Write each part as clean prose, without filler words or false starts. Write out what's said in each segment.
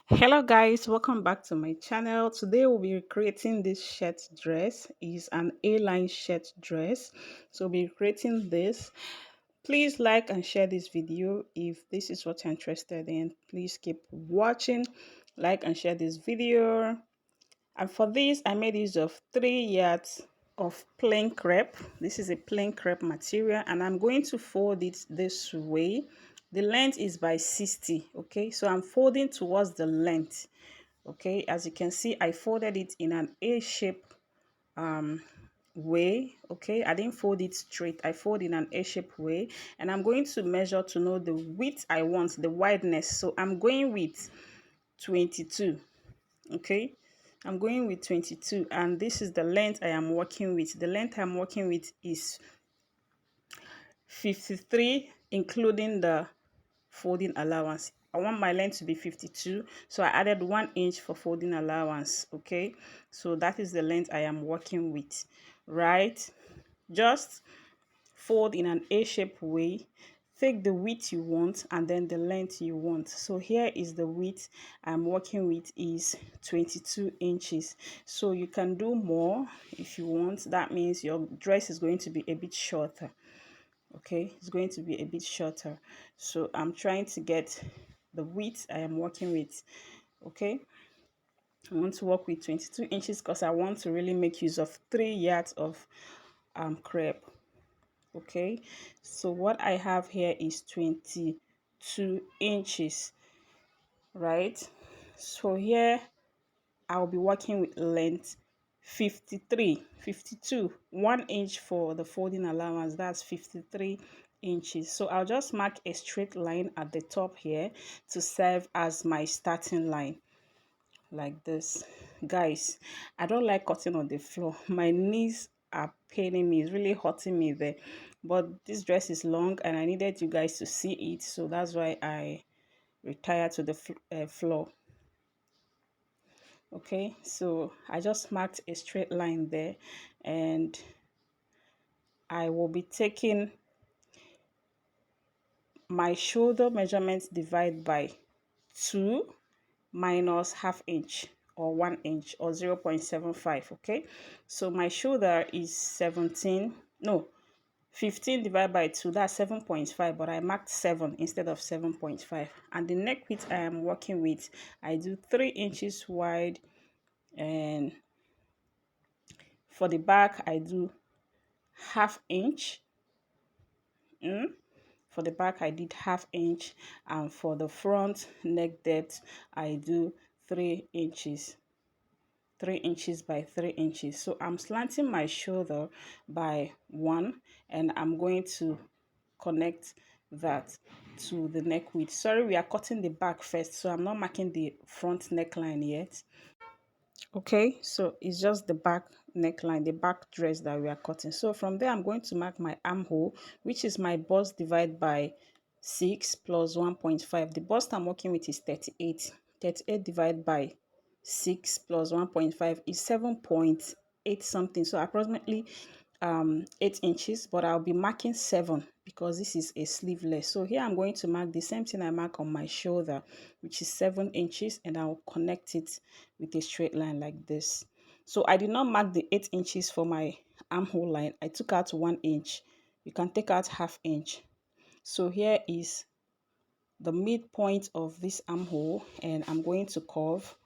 Hello guys, welcome back to my channel. Today we'll be creating this shirt dress. It's an A-line shirt dress. So we'll be creating this. Please like and share this video if this is what you're interested in. Please keep watching, like and share this video. And for this, I made use of 3 yards of plain crepe. This is a plain crepe material, and I'm going to fold it this way. The length is by 60, okay? So I'm folding towards the length, okay? As you can see, I folded it in an A shape way, okay? I didn't fold it straight. I fold in an A shape way, and I'm going to measure to know the width I want, the wideness. So I'm going with 22, okay? I'm going with 22, and this is the length I am working with. The length I'm working with is 53, including the folding allowance. I want my length to be 52, so I added 1 inch for folding allowance, okay? So that is the length I am working with, right? Just fold in an A-shaped way, take the width you want and then the length you want. So here is the width I'm working with is 22 inches. So you can do more if you want. That means your dress is going to be a bit shorter. Okay, it's going to be a bit shorter. So I'm trying to get the width I am working with. Okay, I want to work with 22 inches because I want to really make use of 3 yards of crepe. Okay, so what I have here is 22 inches, right? So here I'll be working with length 52, 1 inch for the folding allowance. That's 53 inches. So I'll just mark a straight line at the top here to serve as my starting line, like this. Guys, I don't like cutting on the floor. My knees are paining me. It's really hurting me there, but this dress is long and I needed you guys to see it, so that's why I retired to the floor. Okay, so I just marked a straight line there, and I will be taking my shoulder measurement divide by 2 minus half inch or 1 inch or 0.75. Okay, so my shoulder is 17, no, 15 divided by 2, that's 7.5, but I marked 7 instead of 7.5. And the neck width I am working with, I do 3 inches wide, and for the back I do half inch. For the back I did half inch, and for the front neck depth I do 3 inches. 3 inches by 3 inches. So I'm slanting my shoulder by 1, and I'm going to connect that to the neck width. Sorry, we are cutting the back first, so I'm not marking the front neckline yet. Okay, so it's just the back neckline, the back dress that we are cutting. So from there I'm going to mark my armhole, which is my bust divided by 6 plus 1.5. The bust I'm working with is 38. 38 divided by 6 plus 1.5 is 7.8 something, so approximately 8 inches, but I'll be marking 7 because this is a sleeveless. So here I'm going to mark the same thing I mark on my shoulder, which is 7 inches, and I'll connect it with a straight line like this. So I did not mark the 8 inches for my armhole line. I took out 1 inch. You can take out half inch. So here is the midpoint of this armhole, and I'm going to curve.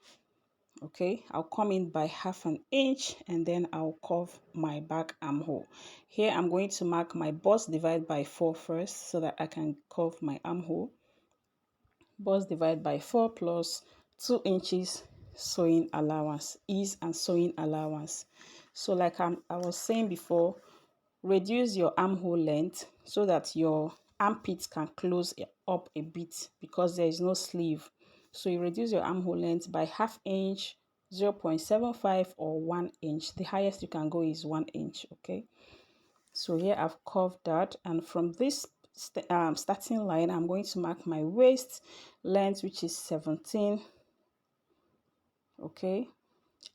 Okay, I'll come in by half an inch, and then I'll curve my back armhole. Here I'm going to mark my bust divide by 4 first so that I can curve my armhole. Bust divide by 4 plus 2 inches sewing allowance, ease and sewing allowance. So like I was saying before, reduce your armhole length so that your armpits can close up a bit because there is no sleeve. So you reduce your armhole length by half inch, 0.75 or 1 inch. The highest you can go is 1 inch. Okay, so here I've curved that, and from this starting line I'm going to mark my waist length, which is 17. Okay,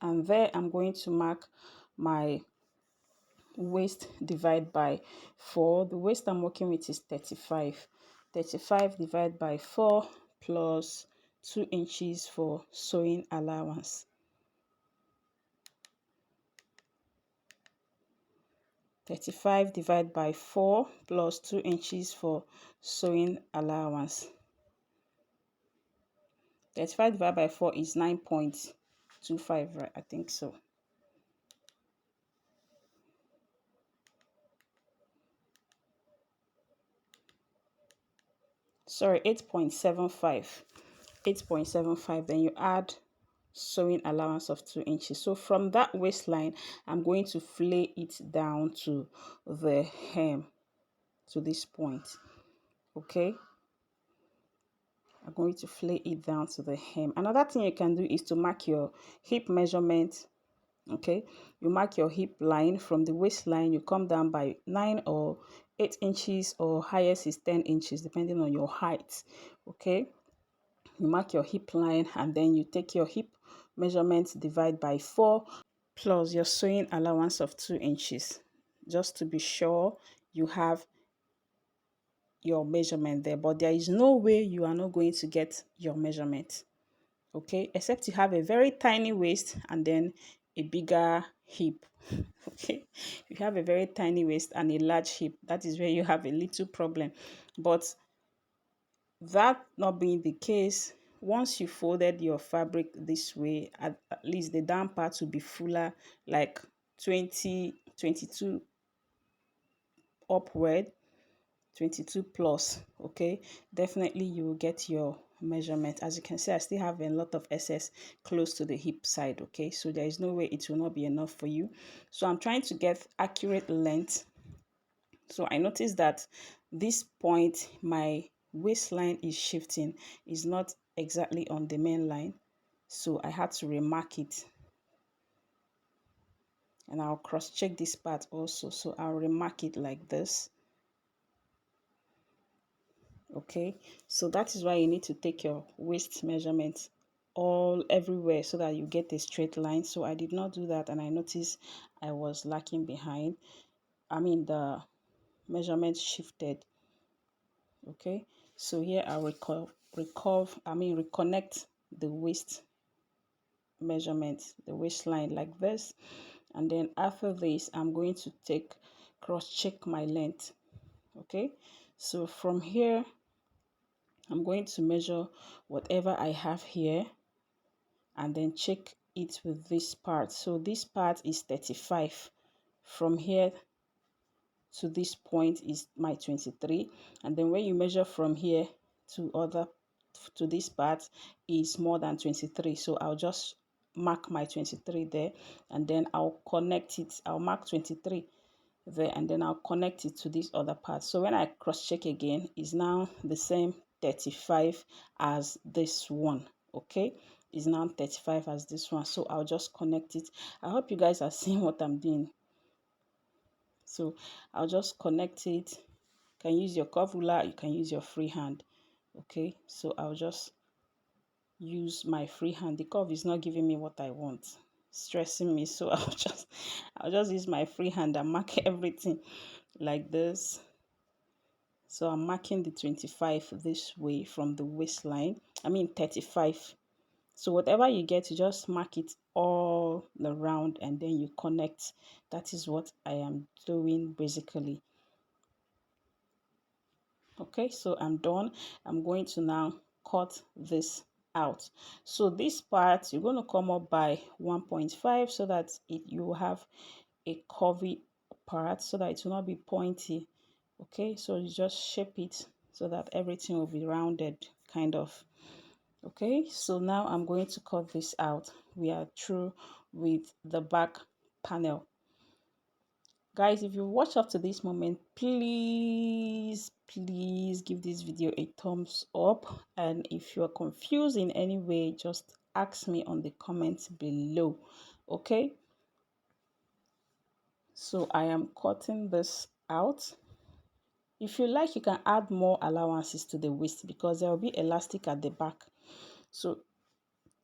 and there I'm going to mark my waist divide by 4. The waist I'm working with is 35. 35 divided by 4 plus 2 inches for sewing allowance. 35 divided by 4 plus 2 inches for sewing allowance. 35 divided by 4 is 9.25, right? I think so. Sorry, 8.75. 8.75. Then you add sewing allowance of 2 inches. So from that waistline, I'm going to flay it down to the hem, to this point. Okay, I'm going to flay it down to the hem. Another thing you can do is to mark your hip measurement. Okay, you mark your hip line from the waistline, you come down by 9 or 8 inches, or highest is 10 inches depending on your height. Okay, you mark your hip line and then you take your hip measurement, divide by 4 plus your sewing allowance of 2 inches, just to be sure you have your measurement there. But there is no way you are not going to get your measurement, okay, except you have a very tiny waist and then a bigger hip. Okay, you have a very tiny waist and a large hip, that is where you have a little problem. But that not being the case, once you folded your fabric this way, at least the down part will be fuller, like 22 upward, 22 plus. Okay, definitely you will get your measurement. As you can see, I still have a lot of excess close to the hip side. Okay, so there is no way it will not be enough for you. So I'm trying to get accurate length. So I noticed that this point, my waistline is shifting, is not exactly on the main line, so I had to remark it. And I'll cross check this part also, so I'll remark it like this. Okay, so that is why you need to take your waist measurement all everywhere so that you get a straight line. So I did not do that, and I noticed I was lacking behind. I mean, the measurement shifted. Okay, so here I reconnect the waist measurement, the waistline like this. And then after this, I'm going to cross check my length. Okay, so from here I'm going to measure whatever I have here and then check it with this part. So this part is 35. From here to this point is my 23. And then when you measure from here to this part is more than 23. So I'll just mark my 23 there, and then I'll connect it. I'll mark 23 there, and then I'll connect it to this other part. So when I cross check again, is now the same 35 as this one. Okay, is now 35 as this one. So I'll just connect it. I hope you guys are seeing what I'm doing. So I'll just connect it. You can use your curve ruler, you can use your free hand. Okay, so I'll just use my free hand. The curve is not giving me what I want, stressing me, so I'll just use my free hand and mark everything like this. So I'm marking the 25 this way from the waistline, 35. So whatever you get, you just mark it all around and then you connect. That is what I am doing basically. Okay, so I'm done. I'm going to now cut this out. So this part, you're going to come up by 1.5 so that you will have a curvy part, so that it will not be pointy. Okay, so you just shape it so that everything will be rounded, kind of. Okay, so now I'm going to cut this out. We are through with the back panel. Guys, if you watch up to this moment, please give this video a thumbs up, and if you are confused in any way, just ask me on the comments below. Okay, so I am cutting this out. If you like, you can add more allowances to the waist because there will be elastic at the back. So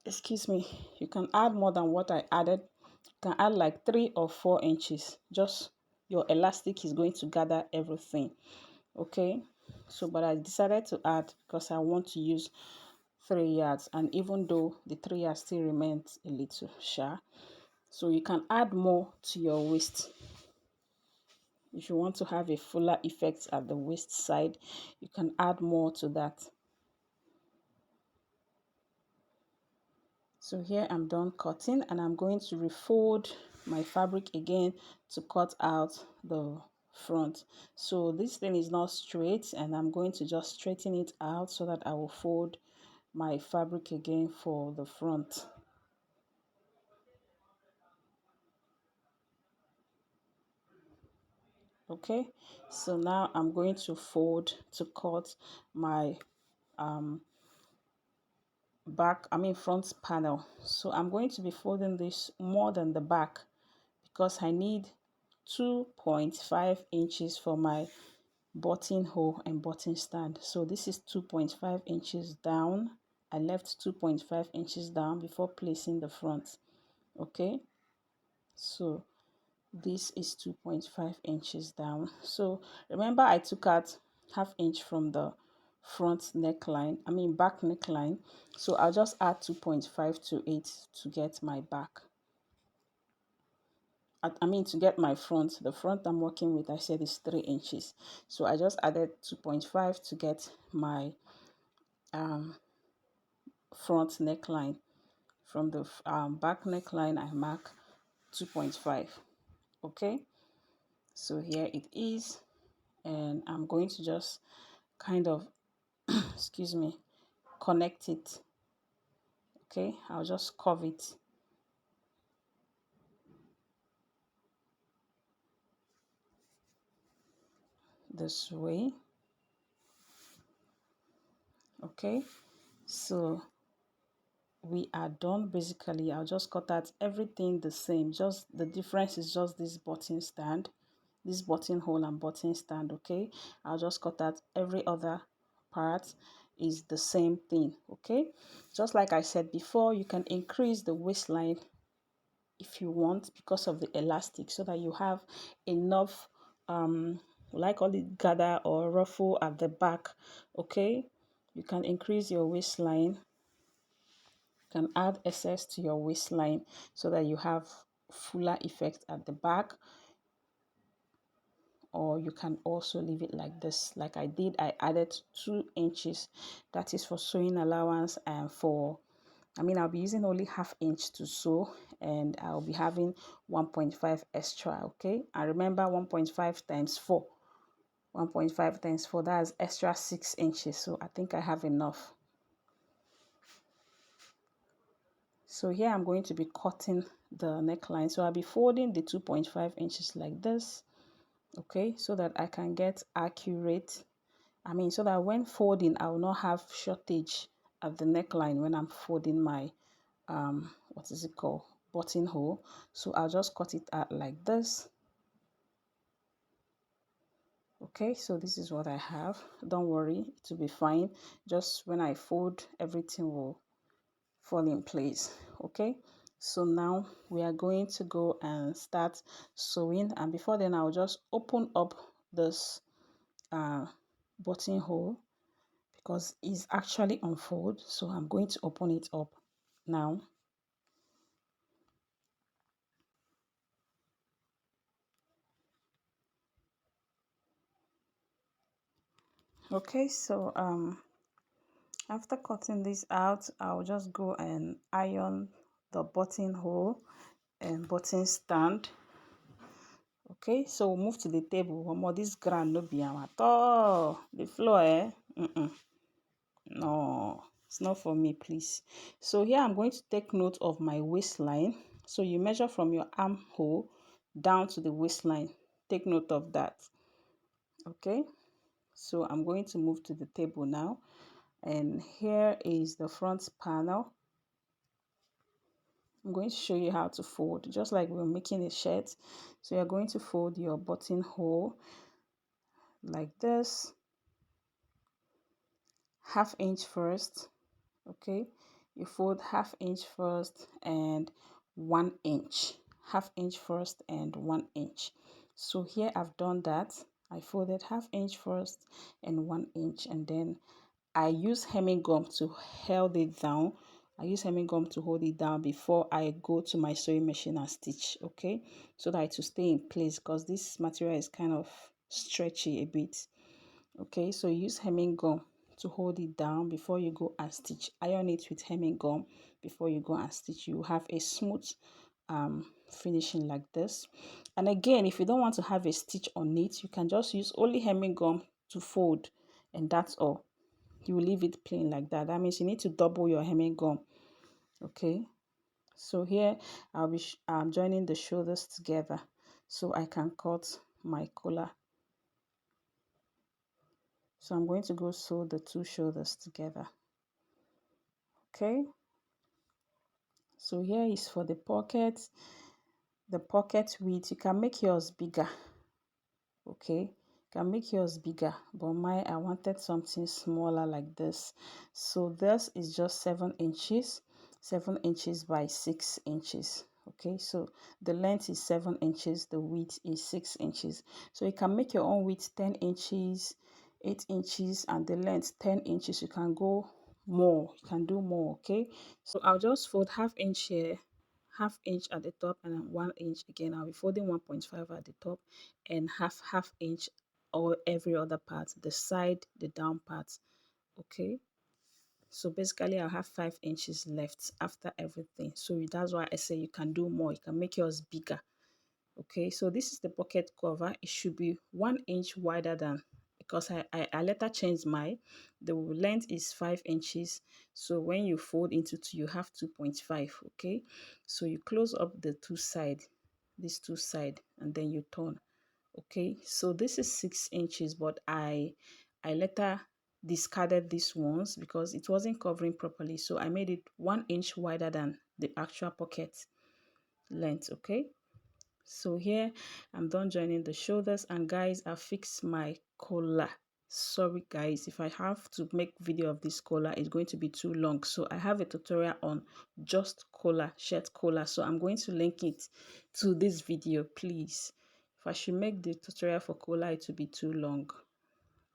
excuse me, you can add more than what I added. You can add like 3 or 4 inches. Just your elastic is going to gather everything. Okay, so but I decided to add because I want to use 3 yards, and even though the 3 yards still remains a little sharp, so you can add more to your waist. If you want to have a fuller effect at the waist side, you can add more to that. So here I'm done cutting, and I'm going to refold my fabric again to cut out the front. So this thing is not straight, and I'm going to just straighten it out so that I will fold my fabric again for the front. Okay, so now I'm going to fold to cut my front panel. So I'm going to be folding this more than the back because I need 2.5 inches for my buttonhole and button stand. So this is 2.5 inches down. I left 2.5 inches down before placing the front. Okay, so this is 2.5 inches down. So remember, I took out ½ inch from the front neckline, back neckline. So I'll just add 2.5 to it to get my back. To get my front. The front I'm working with, I said, is 3 inches. So I just added 2.5 to get my front neckline. From the back neckline, I mark 2.5. Okay, so here it is, and I'm going to just kind of excuse me, connect it. Okay, I'll just curve it this way. Okay, so we are done. Basically, I'll just cut out everything the same, just the difference is just this button stand, this buttonhole and button stand. Okay, I'll just cut out every other part is the same thing. Okay, just like I said before, you can increase the waistline if you want because of the elastic, so that you have enough like all it gather or ruffle at the back. Okay, you can increase your waistline, can add excess to your waistline so that you have fuller effect at the back, or you can also leave it like this, like I did. I added 2 inches, that is for sewing allowance, and for I'll be using only ½ inch to sew, and I'll be having 1.5 extra. Okay, and remember, 1.5 times 4, 1.5 times 4, that's extra 6 inches. So I think I have enough. So here I'm going to be cutting the neckline. So I'll be folding the 2.5 inches like this. Okay, so that I can get accurate, so that when folding I will not have shortage at the neckline when I'm folding my what is it called, buttonhole. So I'll just cut it out like this. Okay, so this is what I have. Don't worry, it will be fine. Just when I fold, everything will fall in place. Okay, so now we are going to go and start sewing, and before then I'll just open up this buttonhole because it's actually unfold. So I'm going to open it up now. Okay, so after cutting this out, I'll just go and iron the buttonhole and button stand. Okay, so we'll move to the table. One more, this ground no be at all. The floor, no, it's not for me, please. So here I'm going to take note of my waistline. So you measure from your armhole down to the waistline. Take note of that. Okay, so I'm going to move to the table now, and here is the front panel. I'm going to show you how to fold, just like we're making a shirt. So you're going to fold your buttonhole like this, ½ inch first. Okay, you fold ½ inch first and 1 inch, ½ inch first and 1 inch. So here I've done that. I folded ½ inch first and 1 inch, and then I use hemming gum to hold it down. I use hemming gum to hold it down before I go to my sewing machine and stitch, okay? So that it will stay in place, because this material is kind of stretchy a bit. Okay, so use hemming gum to hold it down before you go and stitch. Iron it with hemming gum before you go and stitch. You have a smooth finishing like this. And again, if you don't want to have a stitch on it, you can just use only hemming gum to fold, and that's all. You will leave it plain like that. That means you need to double your hemming gum. Okay, so here I'll be joining the shoulders together so I can cut my collar. So I'm going to go sew the two shoulders together. Okay, so here is for the pocket width. You can make yours bigger. Okay, you can make yours bigger, but I wanted something smaller like this. So this is just 7 inches, 7 inches by 6 inches. Okay, so the length is 7 inches, the width is 6 inches. So you can make your own width 10 inches, 8 inches, and the length 10 inches. You can go more, you can do more. Okay, so I'll just fold half inch here, half inch at the top, and 1 inch again. I'll be folding 1.5 at the top and half inch or every other part, the side, the down part. Okay, so basically I'll have 5 inches left after everything. So that's why I say you can do more, you can make yours bigger. Okay, so this is the pocket cover. It should be 1 inch wider than, because I later changed the length is 5 inches. So when you fold into two, you have 2.5. Okay, so you close up the two side, these two side, and then you turn. Okay, so this is 6 inches, but I later discarded these ones because it wasn't covering properly, so I made it 1 inch wider than the actual pocket length. Okay, so here I'm done joining the shoulders, and guys, I fixed my collar. Sorry guys, if I have to make video of this collar, it's going to be too long. So I have a tutorial on just collar, shirt collar, so I'm going to link it to this video. Please, if I should make the tutorial for collar, it will be too long.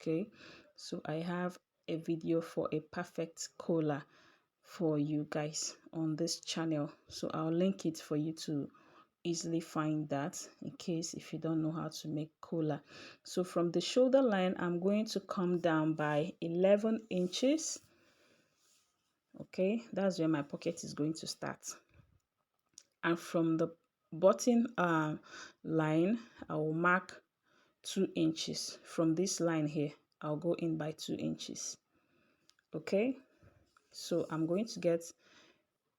Okay, so I have a video for a perfect collar for you guys on this channel, so I'll link it for you to easily find that, in case if you don't know how to make collar. So from the shoulder line, I'm going to come down by 11 inches. Okay, that's where my pocket is going to start. And from the button line, I will mark 2 inches. From this line here, I'll go in by 2 inches. Okay, so I'm going to get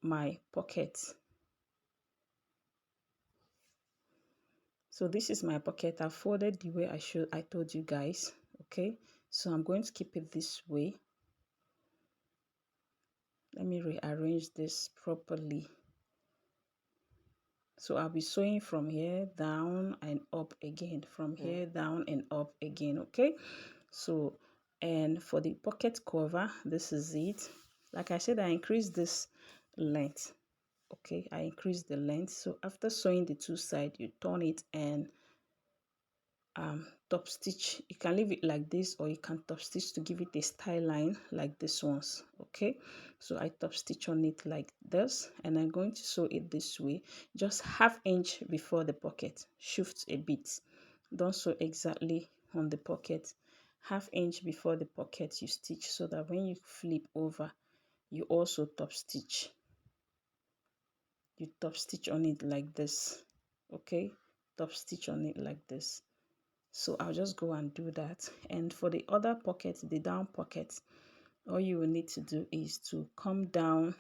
my pocket. So this is my pocket. I folded the way I told you guys. Okay, so I'm going to keep it this way. Let me rearrange this properly. So I'll be sewing from here down and up again, from here down and up again. Okay, so and for the pocket cover, this is it. Like I said, I increased this length. Okay, I increased the length. So after sewing the two sides, you turn it and top stitch. You can leave it like this, or you can top stitch to give it a style line like this ones. Okay, so I top stitch on it like this, and I'm going to sew it this way, just half inch before the pocket. Shift a bit, don't sew exactly on the pocket. Half inch before the pocket you stitch, so that when you flip over, you also top stitch. You top stitch on it like this. Okay, top stitch on it like this. So I'll just go and do that. And for the other pocket, the down pocket, all you will need to do is to come down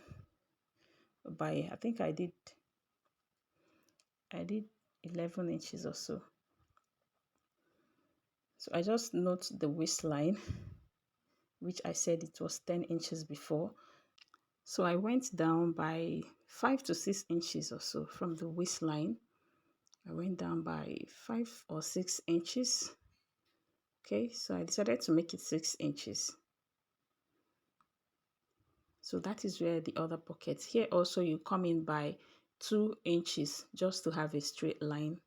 by, I think I did 11 inches or so. So I just note the waistline, which I said it was 10 inches before. So I went down by 5 to 6 inches or so from the waistline. I went down by 5 or 6 inches. Okay, so I decided to make it 6 inches. So that is where the other pocket. Here also you come in by 2 inches just to have a straight line,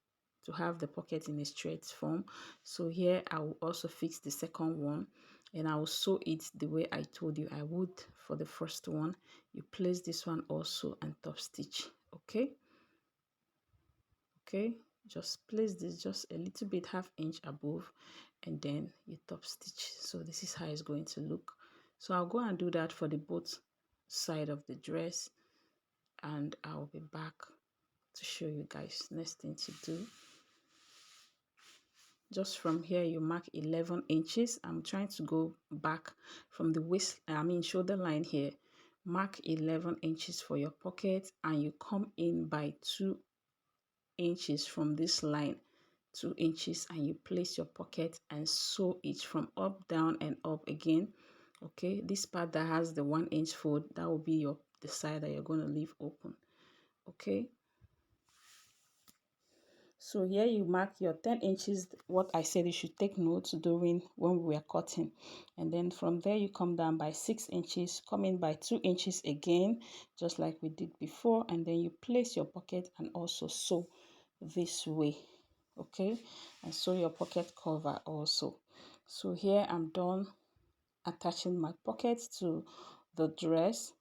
to have the pocket in a straight form. So here I will also fix the second one. and I will sew it the way I told you I would for the first one. You place this one also and top stitch. Okay, okay, just place this just a little bit, half inch above, and then you top stitch. So this is how it's going to look. So I'll go and do that for the both side of the dress, and I'll be back to show you guys. Next thing to do, just from here you mark 11 inches. I'm trying to go back from the waist, shoulder line here. Mark 11 inches for your pocket, and you come in by 2 inches from this line, 2 inches, and you place your pocket and sew it from up, down, and up again. Okay, this part that has the 1 inch fold, that will be the side that you're going to leave open. Okay, so here you mark your 10 inches, what I said you should take note during when we are cutting. And then from there you come down by 6 inches, come in by 2 inches again, just like we did before. And then you place your pocket and also sew this way. Okay, and sew your pocket cover also. So here I'm done attaching my pocket to the dress.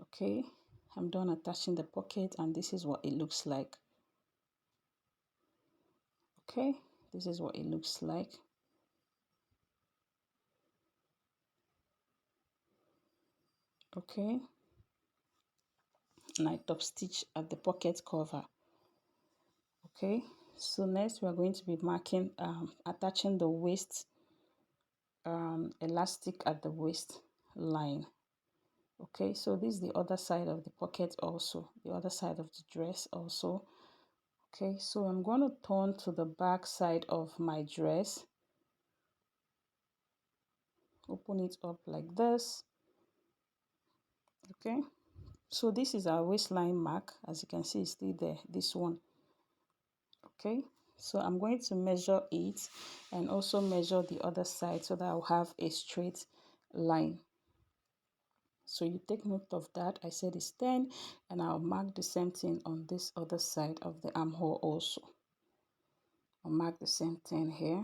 Okay, I'm done attaching the pocket, and this is what it looks like. Okay, this is what it looks like. Okay, and I top stitch at the pocket cover. Okay, so next we are going to be marking attaching the waist elastic at the waist line. Okay, so this is the other side of the pocket also, the other side of the dress also. Okay, so I'm going to turn to the back side of my dress, open it up like this. Okay, so this is our waistline mark. As you can see, it's still there, this one. Okay, so I'm going to measure it and also measure the other side so that I'll have a straight line. So you take note of that. I said it's 10, and I'll mark the same thing on this other side of the armhole also. I'll mark the same thing here,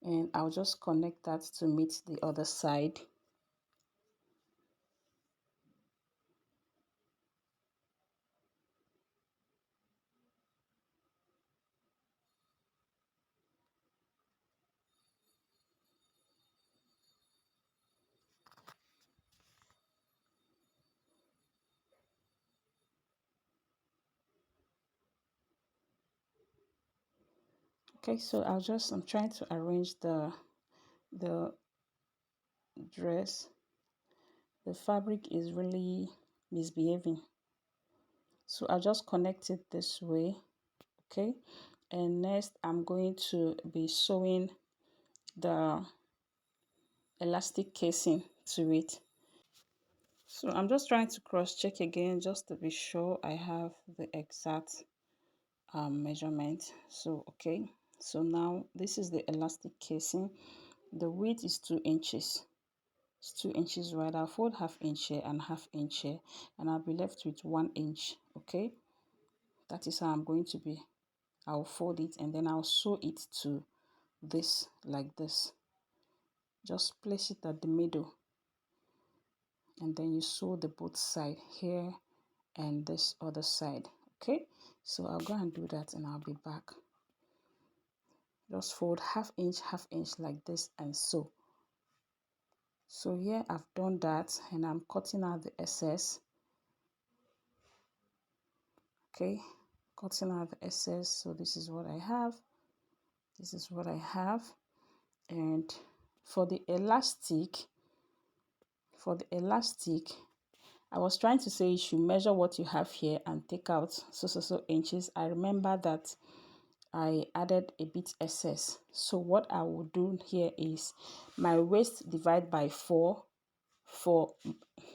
and I'll just connect that to meet the other side. Okay, so I'm trying to arrange the dress. The fabric is really misbehaving, so I'll just connect it this way. Okay, and next I'm going to be sewing the elastic casing to it. So I'm just trying to cross check again just to be sure I have the exact measurement. So okay, so now this is the elastic casing. The width is 2 inches. It's 2 inches wide. I'll fold half inch here and half inch here, and I'll be left with 1 inch. Okay, that is how I'm going to be. I'll fold it and then I'll sew it to this like this. Just place it at the middle, and then you sew the both side here and this other side. Okay, so I'll go and do that and I'll be back. Just fold half inch like this and sew. So here I've done that, and I'm cutting out the excess. Okay, cutting out the excess. So this is what I have. This is what I have. And for the elastic, I was trying to say you should measure what you have here and take out so inches. I remember that I added a bit excess. So what I will do here is my waist divide by 4 for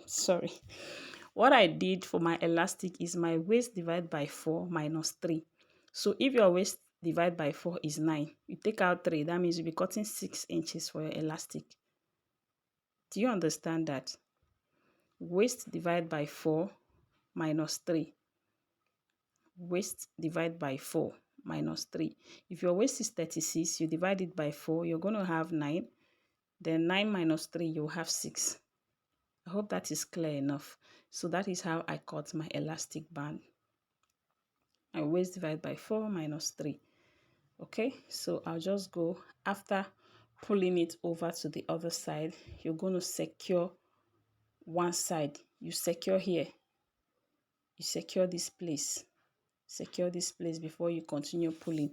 sorry. What I did for my elastic is my waist divide by 4 minus 3. So if your waist divide by 4 is 9, you take out 3. That means you'll be cutting 6 inches for your elastic. Do you understand that? Waist divide by 4 minus 3. Waist divide by 4 minus 3. If your waist is 36, you divide it by 4, you're going to have 9. Then 9 minus 3, you'll have 6. I hope that is clear enough. So that is how I cut my elastic band. My waist divided by 4 minus 3. Okay, so I'll just go after pulling it over to the other side. You're going to secure one side. You secure here. You secure this place. Secure this place before you continue pulling.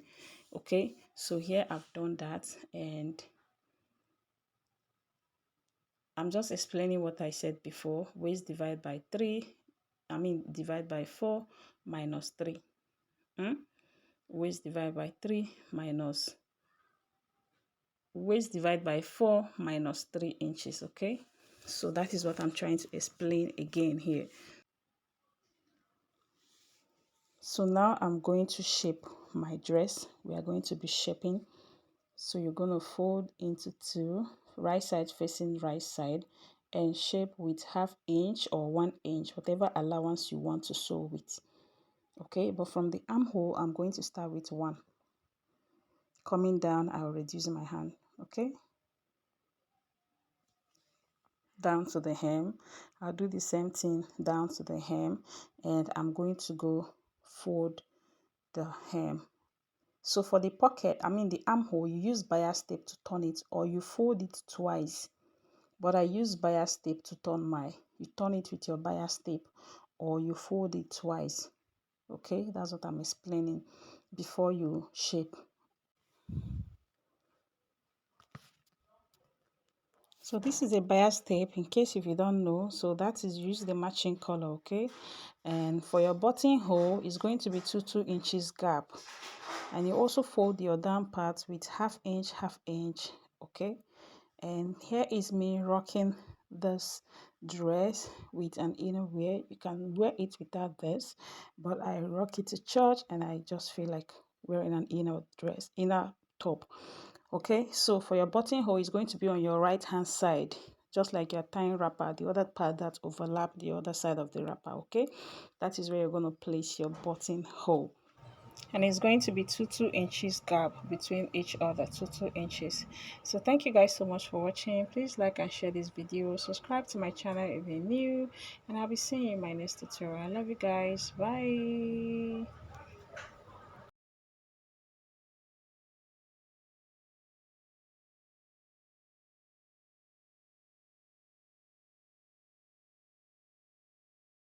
Okay, so here I've done that, and I'm just explaining what I said before. Waist divide by 3. Divide by 4 minus 3. Waist divide by 3 minus waist divide by 4 minus 3 inches. Okay, so that is what I'm trying to explain again here. So now I'm going to shape my dress. We are going to be shaping. So you're going to fold into 2, right side facing right side, and shape with 1/2 inch or 1 inch, whatever allowance you want to sew with. Okay, but from the armhole, I'm going to start with 1. Coming down, I'll reduce my hand. Okay, down to the hem. I'll do the same thing down to the hem, and I'm going to go fold the hem. So for the pocket, the armhole, you use bias tape to turn it, or you fold it twice. But I use bias tape to turn you turn it with your bias tape, or you fold it twice. Okay, that's what I'm explaining before you shape. So this is a bias tape, in case if you don't know. So that is, use the matching color. Okay, and for your buttonhole, it's going to be 2 inches gap, and you also fold your down part with 1/2 inch 1/2 inch. Okay, and here is me rocking this dress with an inner wear. You can wear it without this, but I rock it to church, and I just feel like wearing an inner top. Okay, so for your buttonhole, is going to be on your right hand side, just like you're tying wrapper, the other part that overlap the other side of the wrapper. Okay, that is where you're going to place your buttonhole, and it's going to be 2 inches gap between each other, 2 inches. So thank you guys so much for watching. Please like and share this video, subscribe to my channel if you're new, and I'll be seeing you in my next tutorial. I love you guys. Bye.